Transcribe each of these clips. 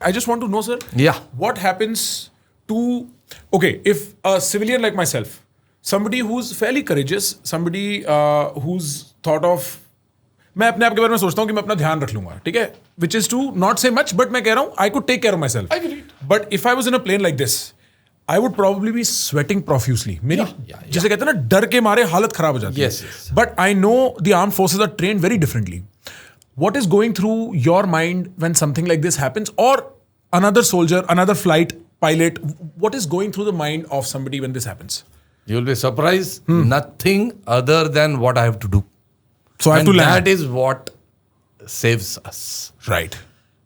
I just want to know, sir. Yeah. What happens to, okay, if a civilian like myself, somebody who's fairly courageous, somebody who's thought of, मैं अपने आप के बारे में सोचता हूँ कि मैं अपना ध्यान रख लूंगा, ठीक है? Which is to not say much, but मैं कह रहा हूँ I could take care of myself. I agree. But if I was in a plane like this, I would probably be sweating profusely. मेरी जैसे कहते हैं ना डर के मारे हालत खराब हो जाती है. Yes. But I know the armed forces are trained very differently. What is going through your mind when something like this happens, or another soldier, another flight pilot? What is going through the mind of somebody when this happens? You'll be surprised. Nothing other than what I have to do. So I have to land. That is what saves us. Right.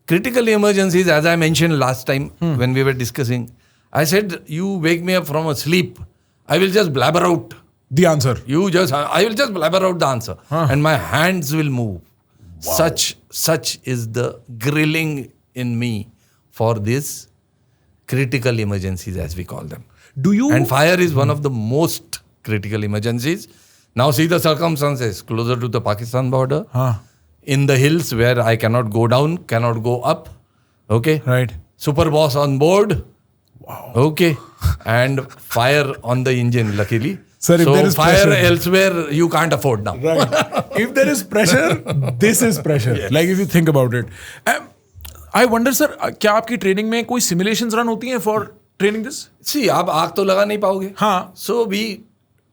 Critical emergencies, as I mentioned last time when we were discussing, I said, you wake me up from a sleep, I will just blabber out. The answer. I will just blabber out the answer. And my hands will move. Wow. Such is the grilling in me for these critical emergencies, as we call them. And fire is one of the most critical emergencies. Now see the circumstances closer to the Pakistan border, in the hills where I cannot go down, cannot go up. Okay. Right. Super boss on board. Wow. Okay. And fire on the engine, luckily. Sir, if there is fire pressure elsewhere, you can't afford now. Right. If there is pressure, this is pressure. Yes. Like if you think about it. I wonder, sir, क्या आपकी training में कोई simulations run होती हैं for training this? See, आप आग तो लगा नहीं पाओगे. हाँ. So we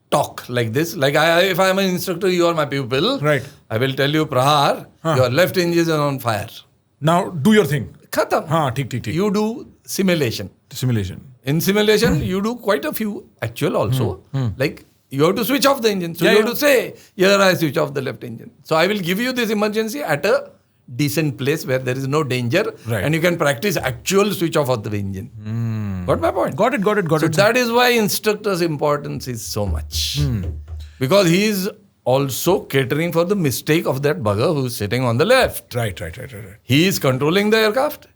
talk like this. Like if I am an instructor, you are my pupil. Right. I will tell you, Prakhar, your left engine is on fire. Now do your thing. Khatam. हाँ, ठीक. You do simulation. In simulation, you do quite a few actual also. Like you have to switch off the engine. So you have to say, here I switch off the left engine. So I will give you this emergency at a decent place where there is no danger. Right. And you can practice actual switch off of the engine. Got my point? Got it. So that is why instructor's importance is so much. Because he is also catering for the mistake of that bugger who is sitting on the left. Right. He is controlling the aircraft.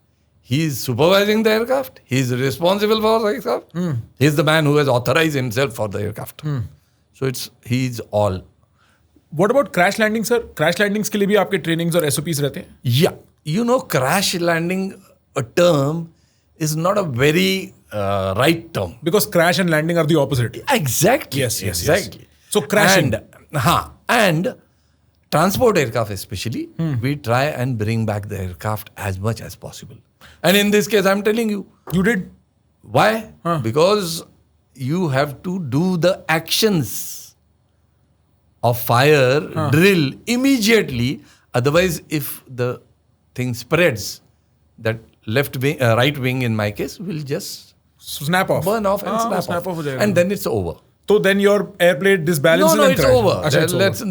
He is supervising the aircraft. He is responsible for the aircraft. He is the man who has authorized himself for the aircraft. So he is all. What about crash landing, sir? Crash landings के लिए भी आपके trainings और SOPs रहते हैं? Yeah. You know, crash landing, a term, is not a very right term. Because crash and landing are the opposite. Exactly. Yes. Exactly. So crashing. And transport aircraft especially, we try and bring back the aircraft as much as possible. And in this case, I'm telling you. You did? Why? Because you have to do the actions of fire drill immediately. Otherwise, if the thing spreads, that left wing, right wing in my case, will just snap off. Burn off and snap off. And then it's over. So then your airplane disbalances. No, and it's crash. over.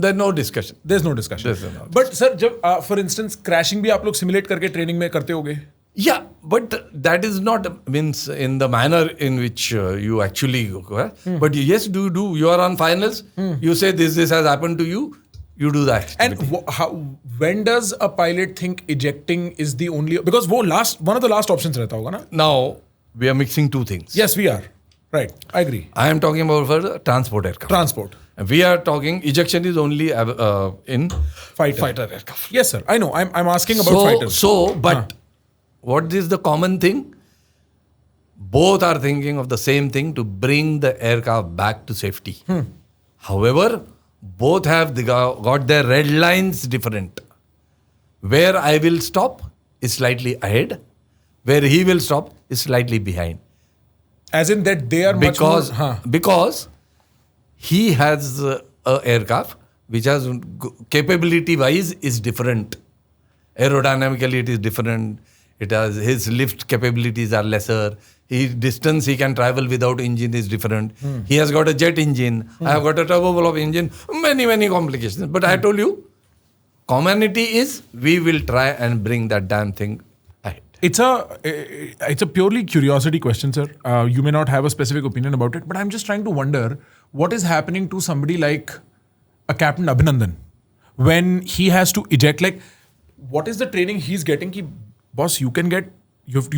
There's no discussion. There's no discussion. But sir, जब for instance crashing भी आप लोग simulate करके training में करते होगे? Yeah, but that is not means in the manner in which you actually go. But yes, do you are on finals. You say this has happened to you. You do that. And when does a pilot think ejecting is the only, because one of the last options रहता होगा ना? Now we are mixing two things. Yes, we are. Right, I agree. I am talking about for the transport aircraft. Transport. We are talking ejection is only in fighter aircraft. Yes, sir. I know. I'm asking about fighters. But what is the common thing? Both are thinking of the same thing, to bring the aircraft back to safety. However, both have got their red lines different. Where I will stop is slightly ahead. Where he will stop is slightly behind. As in that they are because he has a aircraft which has capability wise is different. Aerodynamically it is different. It has his lift capabilities are lesser. His distance he can travel without engine is different. He has got a jet engine. I have got a turboprop engine. Many complications. But I told you, commonality is we will try and bring that damn thing ahead. It's a purely curiosity question, sir. You may not have a specific opinion about it, but I'm just trying to wonder what is happening to somebody like a Captain Abhinandan when he has to eject. Like, what is the training he's getting? Ki, boss, you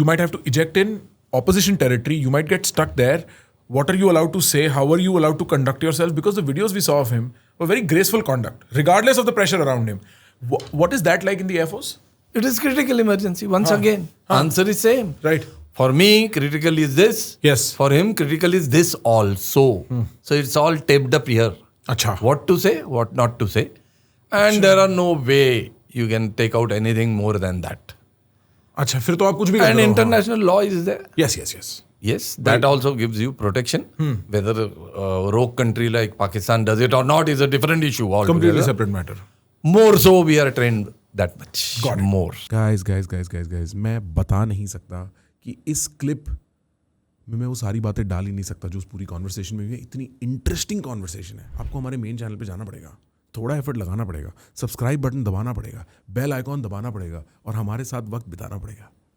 might have to eject in opposition territory. You might get stuck there. What are you allowed to say? How are you allowed to conduct yourself? Because the videos we saw of him were very graceful conduct, regardless of the pressure around him. What is that like in the Air Force? It is critical emergency. Once again, answer is same. Right. For me, critical is this. Yes. For him, critical is this also. So it's all taped up here. अच्छा. What to say, what not to say. And there are no way you can take out anything more than that. अच्छा, फिर तो आप कुछ भी कर And रहे हो. international law is there. Yes, yes, yes. Yes, that also gives you protection. Whether a rogue country like Pakistan does it or not is a different issue altogether. Completely separate matter. More so, we are trained that much. Got it. More. guys, मैं बता नहीं सकता कि इस clip में मैं वो सारी बातें डाल ही नहीं सकता जो उस पूरी कॉन्वर्सेशन में हुई है. इतनी इंटरेस्टिंग कॉन्वर्सेशन है. आपको हमारे मेन चैनल पे जाना पड़ेगा, थोड़ा एफर्ट लगाना पड़ेगा, सब्सक्राइब बटन दबाना पड़ेगा, बेल आइकॉन दबाना पड़ेगा और हमारे साथ वक्त बिताना पड़ेगा.